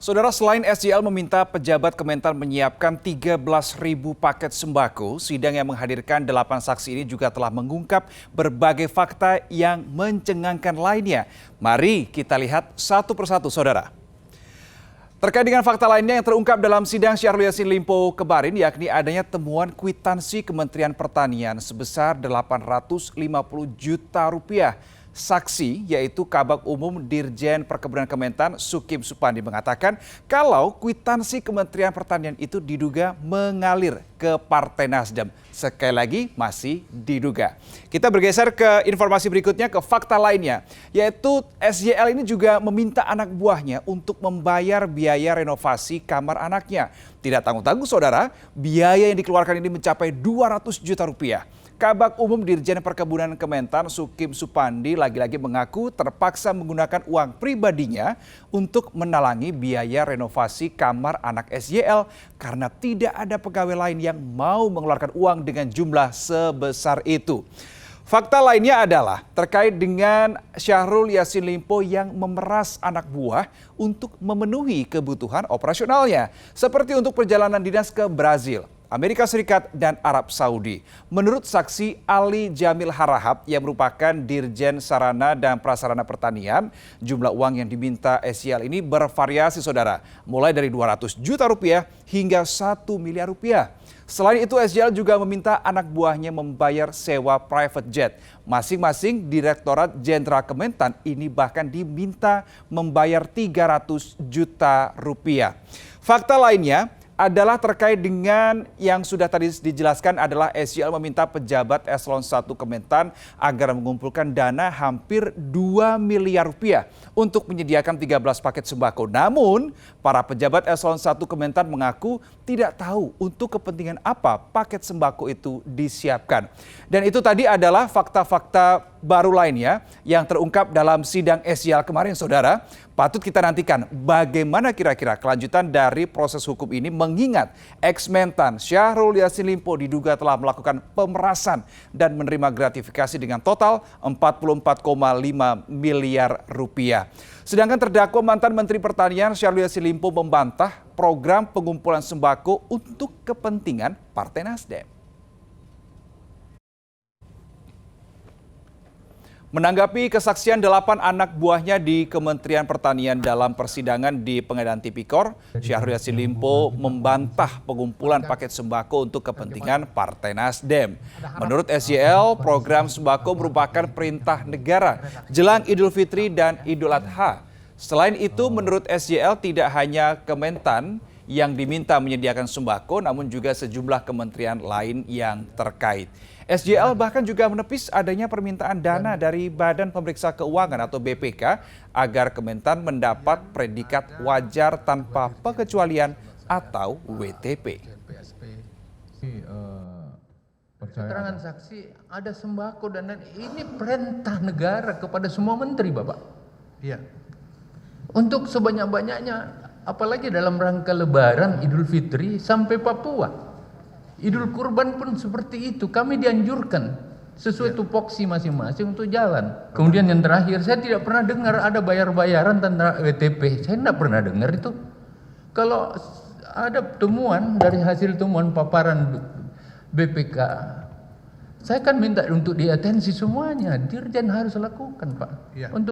Saudara, selain SJL meminta pejabat Kementan menyiapkan 13.000 paket sembako, sidang yang menghadirkan 8 saksi ini juga telah mengungkap berbagai fakta yang mencengangkan lainnya. Mari kita lihat satu persatu, saudara. Terkait dengan fakta lainnya yang terungkap dalam sidang Syahrul Yassin Limpo kemarin, yakni adanya temuan kwitansi Kementerian Pertanian sebesar 850 juta rupiah. Saksi yaitu Kabag Umum Dirjen Perkebunan Kementan Sukim Supandi mengatakan kalau kwitansi Kementerian Pertanian itu diduga mengalir ke Partai Nasdem. Sekali lagi masih diduga. Kita bergeser ke informasi berikutnya, ke fakta lainnya, yaitu SJL ini juga meminta anak buahnya untuk membayar biaya renovasi kamar anaknya. Tidak tanggung-tanggung, saudara, biaya yang dikeluarkan ini mencapai 200 juta rupiah. Kabag Umum Dirjen Perkebunan Kementan Sukim Supandi lagi-lagi mengaku terpaksa menggunakan uang pribadinya untuk menalangi biaya renovasi kamar anak SJL karena tidak ada pegawai lain yang mau mengeluarkan uang dengan jumlah sebesar itu. Fakta lainnya adalah terkait dengan Syahrul Yassin Limpo yang memeras anak buah untuk memenuhi kebutuhan operasionalnya, seperti untuk perjalanan dinas ke Brazil, Amerika Serikat, dan Arab Saudi. Menurut saksi Ali Jamil Harahap yang merupakan Dirjen Sarana dan Prasarana Pertanian, jumlah uang yang diminta SJL ini bervariasi, saudara, mulai dari 200 juta rupiah hingga 1 miliar rupiah. Selain itu, SJL juga meminta anak buahnya membayar sewa private jet. Masing-masing Direktorat Jenderal Kementan ini bahkan diminta membayar 300 juta rupiah. Fakta lainnya adalah terkait dengan yang sudah tadi dijelaskan adalah SJL meminta pejabat eselon 1 Kementan agar mengumpulkan dana hampir 2 miliar rupiah untuk menyediakan 13 paket sembako. Namun, para pejabat eselon 1 Kementan mengaku tidak tahu untuk kepentingan apa paket sembako itu disiapkan. Dan itu tadi adalah fakta-fakta baru lainnya yang terungkap dalam sidang SJL kemarin, saudara. Patut kita nantikan bagaimana kira-kira kelanjutan dari proses hukum ini, mengingat ex-Mentan Syahrul Yassin Limpo diduga telah melakukan pemerasan dan menerima gratifikasi dengan total 44,5 miliar rupiah. Sedangkan terdakwa mantan Menteri Pertanian Syahrul Yassin Limpo membantah program pengumpulan sembako untuk kepentingan Partai Nasdem. Menanggapi kesaksian 8 anak buahnya di Kementerian Pertanian dalam persidangan di Pengadilan Tipikor, Syahrul Yassin Limpo membantah pengumpulan paket sembako untuk kepentingan Partai Nasdem. Menurut SJL, program sembako merupakan perintah negara jelang Idul Fitri dan Idul Adha. Selain itu, menurut SJL tidak hanya Kementan yang diminta menyediakan sembako, namun juga sejumlah kementerian lain yang terkait. SJL bahkan juga menepis adanya permintaan dana dari Badan Pemeriksa Keuangan atau BPK agar Kementan mendapat predikat wajar tanpa pengecualian atau WTP. Keterangan saksi ada sembako dan ini perintah negara kepada semua menteri, Bapak. Iya. Untuk sebanyak-banyaknya, apalagi dalam rangka Lebaran, Idul Fitri sampai Papua. Idul Kurban pun seperti itu. Kami dianjurkan sesuai tupoksi masing-masing untuk jalan. Kemudian yang terakhir, saya tidak pernah dengar ada bayar-bayaran tentang WTP. Saya tidak pernah dengar itu. Kalau ada temuan dari hasil temuan paparan BPK, saya kan minta untuk diatensi semuanya. Dirjen harus lakukan, Pak. Ya. Untuk